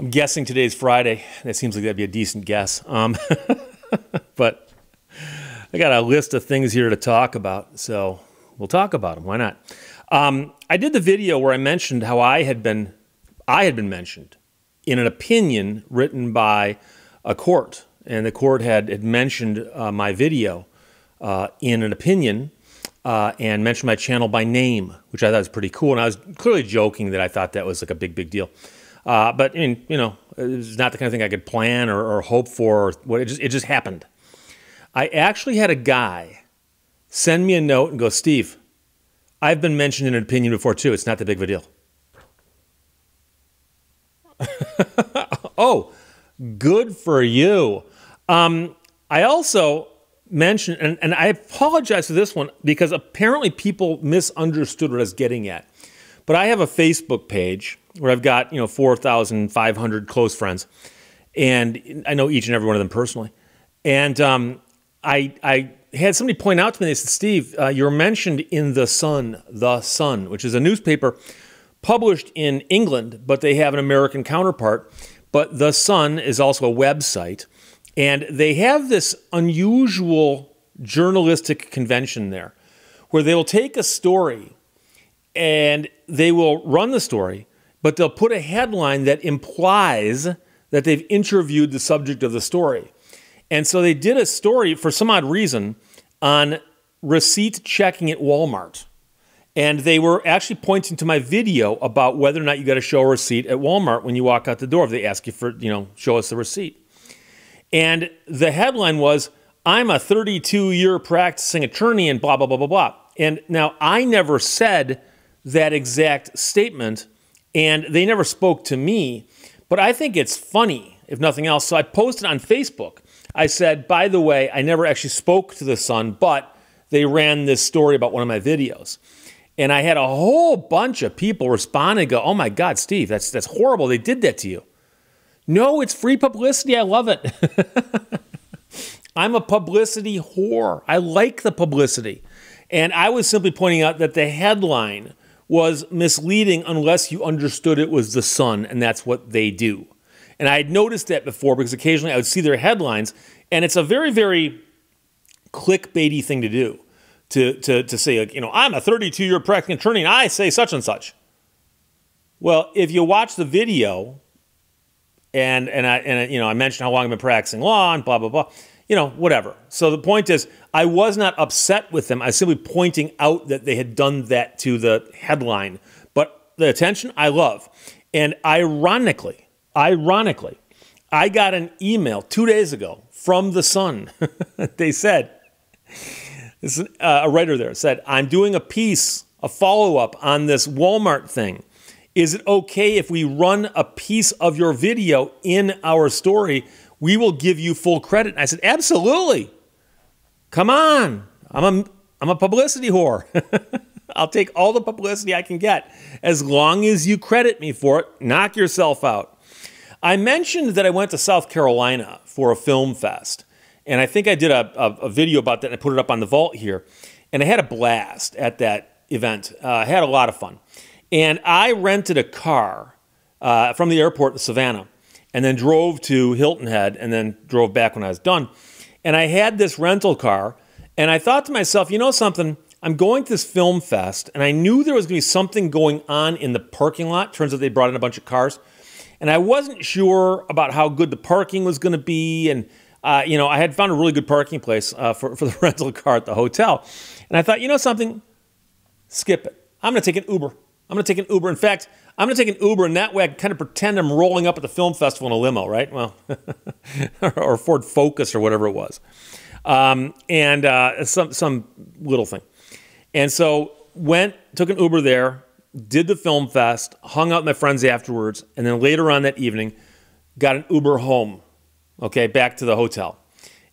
I'm guessing today's Friday. That seems like that'd be a decent guess. But I got a list of things here to talk about, so we'll talk about them. Why not? I did the video where I mentioned how I had been mentioned in an opinion written by a court, and the court had mentioned my video in an opinion and mentioned my channel by name, which I thought was pretty cool. And I was clearly joking that I thought that was like a big deal. But I mean, you know, it's not the kind of thing I could plan or hope for. It just happened. I actually had a guy send me a note and go, Steve, I've been mentioned in an opinion before too. It's not that big of a deal. Oh, good for you. I also mentioned, and I apologize for this one because apparently people misunderstood what I was getting at. But I have a Facebook page where I've got, 4,500 close friends, and I know each and every one of them personally. And I had somebody point out to me, they said, Steve, you're mentioned in The Sun, which is a newspaper published in England, but they have an American counterpart. But The Sun is also a website, and they have this unusual journalistic convention there where they will take a story and they will run the story, but they'll put a headline that implies that they've interviewed the subject of the story. And so they did a story, for some odd reason, on receipt checking at Walmart. And they were actually pointing to my video about whether or not you got to show a receipt at Walmart when you walk out the door. If they ask you for, show us the receipt. And the headline was, I'm a 32-year practicing attorney and blah, blah, blah, blah, blah. And now I never said that exact statement, and they never spoke to me. But I think it's funny, if nothing else. So I posted on Facebook. I said, by the way, I never actually spoke to The Sun, but they ran this story about one of my videos. And I had a whole bunch of people respond and go, oh my God, Steve, that's horrible. They did that to you. No, it's free publicity. I love it. I'm a publicity whore. I like the publicity. And I was simply pointing out that the headline was misleading unless you understood it was The Sun, and that's what they do. And I had noticed that before because occasionally I would see their headlines, and it's a very, very clickbaity thing to do. To say, I'm a 32-year practicing attorney and I say such and such. Well, if you watch the video, and I mentioned how long I've been practicing law and blah, blah, blah, whatever. So the point is, I was not upset with them. I was simply pointing out that they had done that to the headline. But the attention, I love. And ironically, I got an email 2 days ago from The Sun. They said, a writer there said, I'm doing a follow-up on this Walmart thing. Is it okay if we run a piece of your video in our story? We will give you full credit. And I said, absolutely. Come on. I'm a publicity whore. I'll take all the publicity I can get. As long as you credit me for it, knock yourself out. I mentioned that I went to South Carolina for a film fest. And I think I did a video about that, and I put it up on the vault here. And I had a blast at that event. I had a lot of fun. And I rented a car from the airport in Savannah and then drove to Hilton Head and then drove back when I was done. And I had this rental car, and I thought to myself, you know something? I'm going to this film fest, and I knew there was going to be something going on in the parking lot. Turns out they brought in a bunch of cars. And I wasn't sure about how good the parking was going to be, and I had found a really good parking place for the rental car at the hotel. And I thought, you know something? Skip it. I'm going to take an Uber. In fact, I'm going to take an Uber, and that way I can kind of pretend I'm rolling up at the film festival in a limo, right? Well, or Ford Focus or whatever it was. Some little thing. And so took an Uber there, did the film fest, hung out with my friends afterwards, and then later on that evening, got an Uber home. Okay, back to the hotel.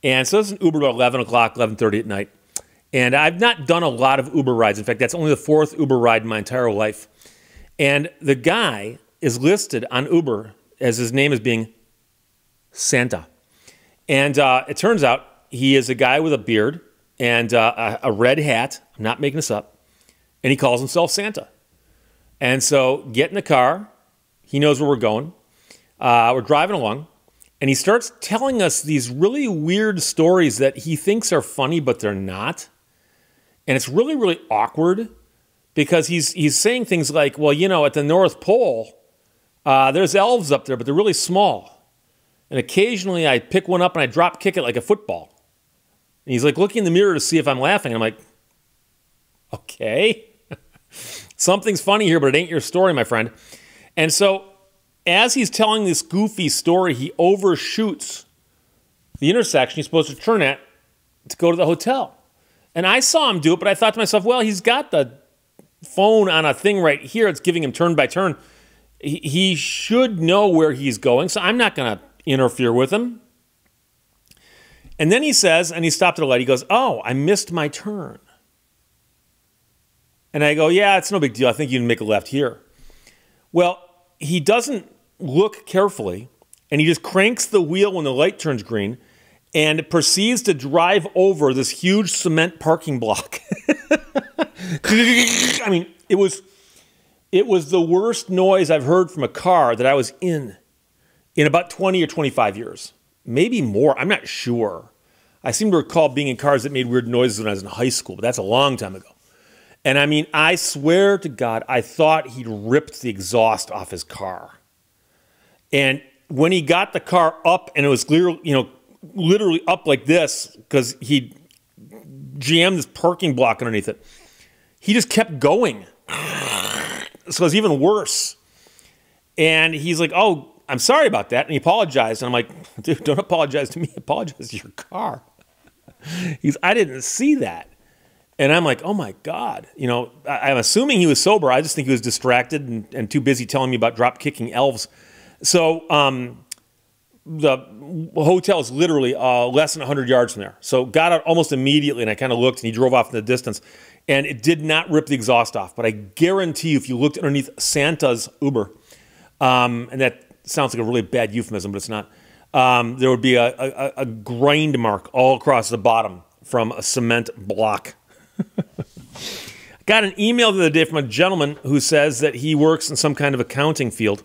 And so it's an Uber about 11 o'clock, 11:30 at night. And I've not done a lot of Uber rides. In fact, that's only the fourth Uber ride in my entire life. And the guy is listed on Uber as his name as being Santa. And it turns out he is a guy with a beard and a red hat. I'm not making this up. And he calls himself Santa. And so get in the car. He knows where we're going. We're driving along, and he starts telling us these really weird stories that he thinks are funny, but they're not. And it's really, really awkward because he's saying things like, well, you know, at the North Pole, there's elves up there, but they're really small. And occasionally I pick one up and I drop kick it like a football. And he's like looking in the mirror to see if I'm laughing. I'm like, okay. Something's funny here, but it ain't your story, my friend. And so as he's telling this goofy story, he overshoots the intersection he's supposed to turn at to go to the hotel. And I saw him do it, but I thought to myself, well, he's got the phone on a thing right here. It's giving him turn by turn. He should know where he's going, so I'm not going to interfere with him. And then he says, and he stopped at a light, he goes, oh, I missed my turn. And I go, yeah, it's no big deal. I think you can make a left here. Well, he doesn't look carefully, and he just cranks the wheel when the light turns green and proceeds to drive over this huge cement parking block. I mean, it was the worst noise I've heard from a car that I was in about 20 or 25 years. Maybe more. I'm not sure. I seem to recall being in cars that made weird noises when I was in high school, but that's a long time ago. And I mean, I swear to God, I thought he'd ripped the exhaust off his car. And when he got the car up, and it was literally up like this because he jammed this parking block underneath it, he just kept going. So it's even worse. And he's like, oh, I'm sorry about that. And he apologized. And I'm like, dude, don't apologize to me. Apologize to your car. I didn't see that. And I'm like, oh my God. You know, I'm assuming he was sober. I just think he was distracted and too busy telling me about drop kicking elves. So the hotel is literally less than 100 yards from there. So got out almost immediately, and I kind of looked, and he drove off in the distance. And it did not rip the exhaust off. But I guarantee you, if you looked underneath Santa's Uber, and that sounds like a really bad euphemism, but it's not, there would be a grind mark all across the bottom from a cement block. Got an email the other day from a gentleman who says that he works in some kind of accounting field.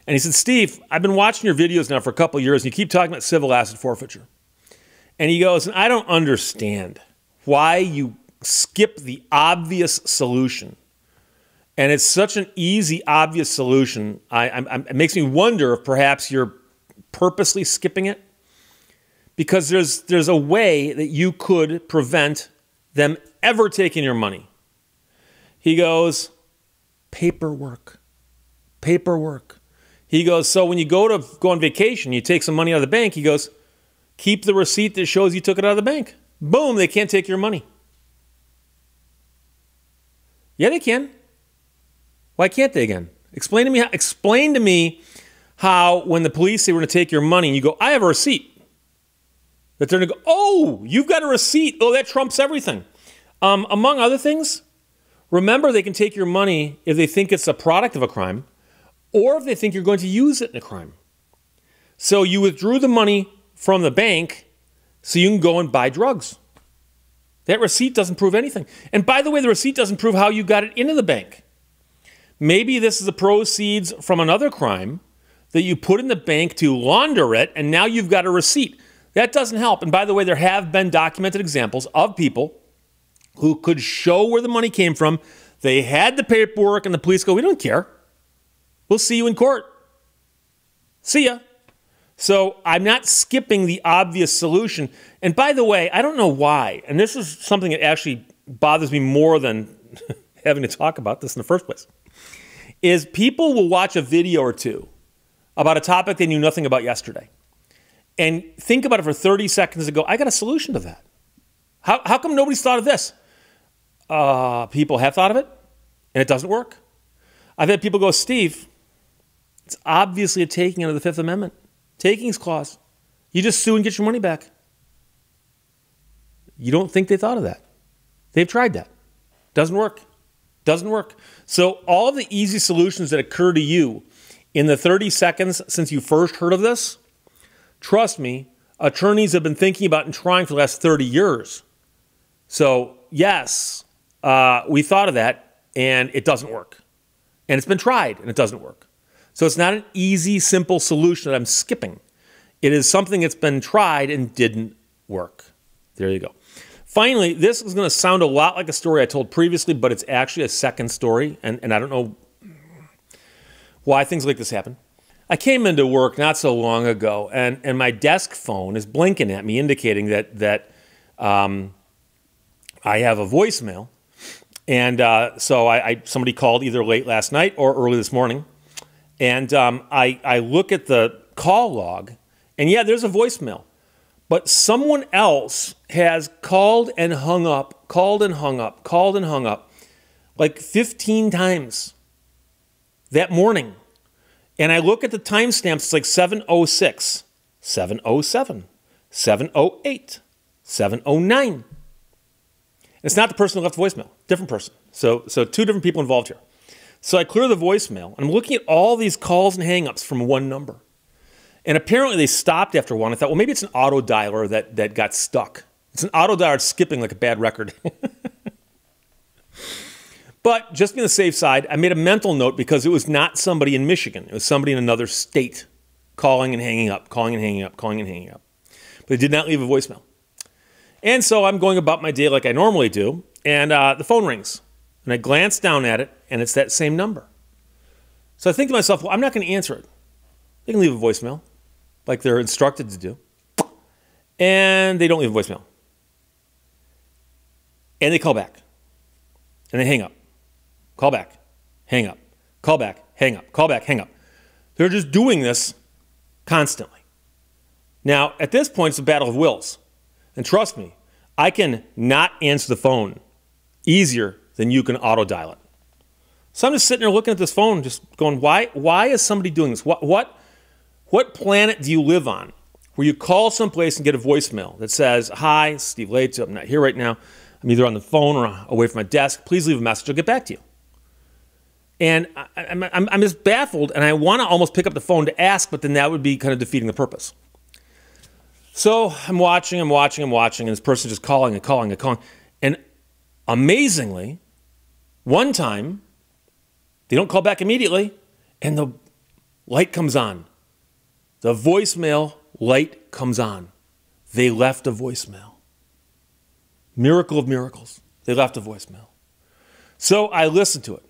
And he said, Steve, I've been watching your videos now for a couple of years, and you keep talking about civil asset forfeiture. And he goes, and I don't understand why you skip the obvious solution. And it's such an easy, obvious solution. It makes me wonder if perhaps you're purposely skipping it. Because there's a way that you could prevent them ever taking your money. He goes, paperwork. Paperwork. He goes, so when you go on vacation, you take some money out of the bank, he goes, keep the receipt that shows you took it out of the bank. Boom, they can't take your money. Yeah, they can. Why can't they again? Explain to me how when the police say we're going to take your money and you go, I have a receipt. That they're going to go, oh, you've got a receipt. Oh, that trumps everything. Among other things, remember they can take your money if they think it's a product of a crime or if they think you're going to use it in a crime. So you withdrew the money from the bank so you can go and buy drugs. That receipt doesn't prove anything. And by the way, the receipt doesn't prove how you got it into the bank. Maybe this is the proceeds from another crime that you put in the bank to launder it, and now you've got a receipt. That doesn't help. And by the way, there have been documented examples of people who could show where the money came from. They had the paperwork, and the police go, we don't care. We'll see you in court. See ya. So I'm not skipping the obvious solution. And by the way, I don't know why, and this is something that actually bothers me more than having to talk about this in the first place, is people will watch a video or two about a topic they knew nothing about yesterday and think about it for 30 seconds and go, I got a solution to that. How come nobody's thought of this? People have thought of it, and it doesn't work. I've had people go, Steve, it's obviously a taking under the Fifth Amendment. Takings clause. You just sue and get your money back. You don't think they thought of that. They've tried that. Doesn't work. Doesn't work. So all of the easy solutions that occur to you in the 30 seconds since you first heard of this, trust me, attorneys have been thinking about and trying for the last 30 years. So yes, we thought of that, and it doesn't work. And it's been tried, and it doesn't work. So it's not an easy, simple solution that I'm skipping. It is something that's been tried and didn't work. There you go. Finally, this is going to sound a lot like a story I told previously, but it's actually a second story, and I don't know why things like this happen. I came into work not so long ago, and my desk phone is blinking at me, indicating that I have a voicemail. And so somebody called either late last night or early this morning, and I look at the call log, and yeah, there's a voicemail. But someone else has called and hung up, called and hung up, called and hung up, like 15 times that morning. And I look at the timestamps, it's like 7:06, 7:07, 7:08, 7:09. It's not the person who left the voicemail, different person. So two different people involved here. So I clear the voicemail, and I'm looking at all these calls and hang-ups from one number. And apparently they stopped after one. I thought, well, maybe it's an auto dialer that got stuck. It's an auto dialer skipping like a bad record. But just on the safe side, I made a mental note because it was not somebody in Michigan. It was somebody in another state calling and hanging up, calling and hanging up, calling and hanging up. But they did not leave a voicemail. And so I'm going about my day like I normally do, and the phone rings. And I glance down at it, and it's that same number. So I think to myself, well, I'm not going to answer it. They can leave a voicemail, like they're instructed to do. And they don't leave a voicemail. And they call back. And they hang up. Call back. Hang up. Call back. Hang up. Call back. Hang up. They're just doing this constantly. Now, at this point, it's a battle of wills. And trust me, I can not answer the phone easier than you can auto dial it. So I'm just sitting there looking at this phone, just going, why is somebody doing this? What planet do you live on where you call someplace and get a voicemail that says, hi, Steve Lehto, I'm not here right now. I'm either on the phone or away from my desk. Please leave a message. I'll get back to you. And I'm just baffled, and I want to almost pick up the phone to ask, but then that would be kind of defeating the purpose. So I'm watching, and this person's just calling and calling and calling. And amazingly, one time, they don't call back immediately, and the light comes on. The voicemail light comes on. They left a voicemail. Miracle of miracles. They left a voicemail. So I listened to it.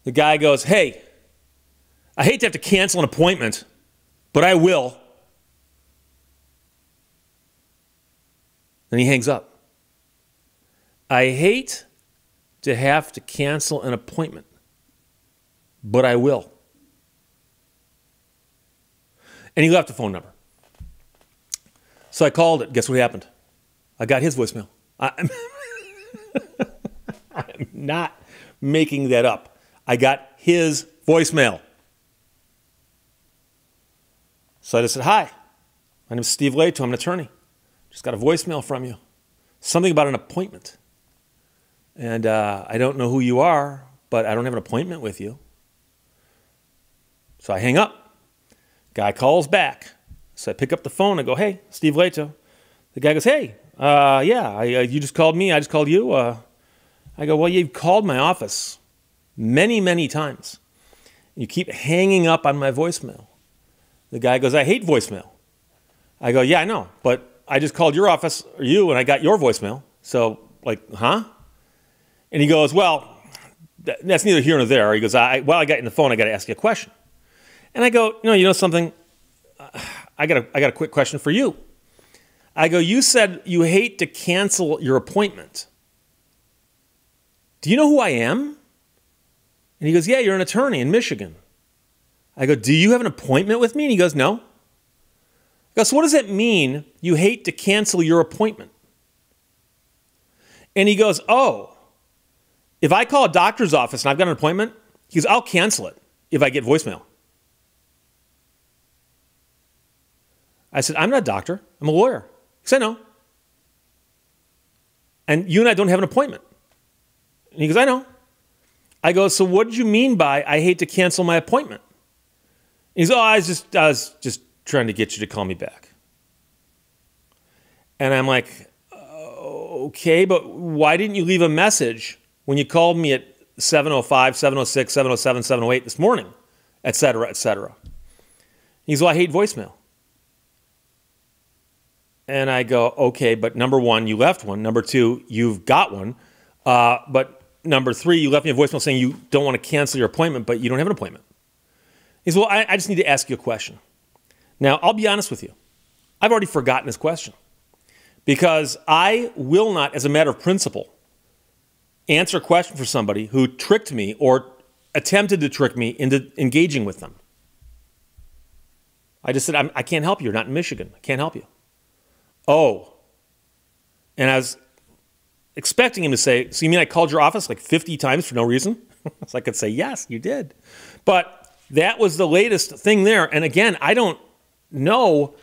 The guy goes, hey, I hate to have to cancel an appointment, but I will. Then he hangs up. I hate to have to cancel an appointment, but I will. And he left a phone number. So I called it. Guess what happened? I got his voicemail. I'm not making that up. I got his voicemail. So I just said, hi, my name is Steve Lehto. I'm an attorney. Just got a voicemail from you. Something about an appointment. And I don't know who you are, but I don't have an appointment with you. So I hang up. Guy calls back. So I pick up the phone and go, hey, Steve Lehto. The guy goes, hey, you just called me. I just called you. I go, well, you've called my office many, many times. You keep hanging up on my voicemail. The guy goes, I hate voicemail. I go, yeah, I know, but I just called your office, or you, and I got your voicemail. So, like, huh? And he goes, well, that's neither here nor there. He goes, while I got you on the phone, I got to ask you a question. And I go, you know something? I got a quick question for you. I go, you said you hate to cancel your appointment. Do you know who I am? And he goes, yeah, you're an attorney in Michigan. I go, do you have an appointment with me? And he goes, no. I go, so what does it mean you hate to cancel your appointment? And he goes, oh, if I call a doctor's office and I've got an appointment, he goes, I'll cancel it if I get voicemail. I said, I'm not a doctor. I'm a lawyer. He said, no. And you and I don't have an appointment. And he goes, I know. I go, so what did you mean by I hate to cancel my appointment? He goes, oh, I was just trying to get you to call me back. And I'm like, okay, but why didn't you leave a message when you called me at 7:05, 7:06, 7:07, 7:08 this morning et cetera, et cetera. He's, well, I hate voicemail. And I go, okay, but number one, you left one. Number two, you've got one. But number three, you left me a voicemail saying you don't want to cancel your appointment, but you don't have an appointment. He says, well, I just need to ask you a question. Now, I'll be honest with you. I've already forgotten his question because I will not, as a matter of principle, answer a question for somebody who tricked me or attempted to trick me into engaging with them. I just said, I can't help you. You're not in Michigan. I can't help you. Oh. And I was expecting him to say, so you mean I called your office like 50 times for no reason? So I could say, yes, you did. But that was the latest thing there. And again, I don't know.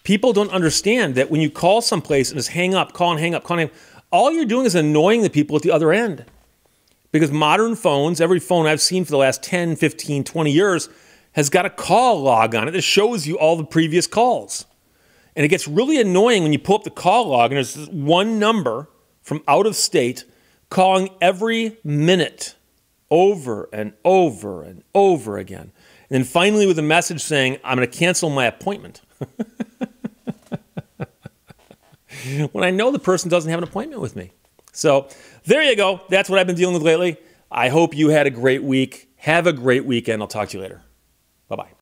People don't understand that when you call someplace and just hang up, call and hang up, call and hang up, all you're doing is annoying the people at the other end. Because modern phones, every phone I've seen for the last 10, 15, 20 years has got a call log on it that shows you all the previous calls. And it gets really annoying when you pull up the call log and there's this one number from out of state calling every minute over and over and over again. And then finally with a message saying, I'm going to cancel my appointment. When I know the person doesn't have an appointment with me. So there you go. That's what I've been dealing with lately. I hope you had a great week. Have a great weekend. I'll talk to you later. Bye-bye.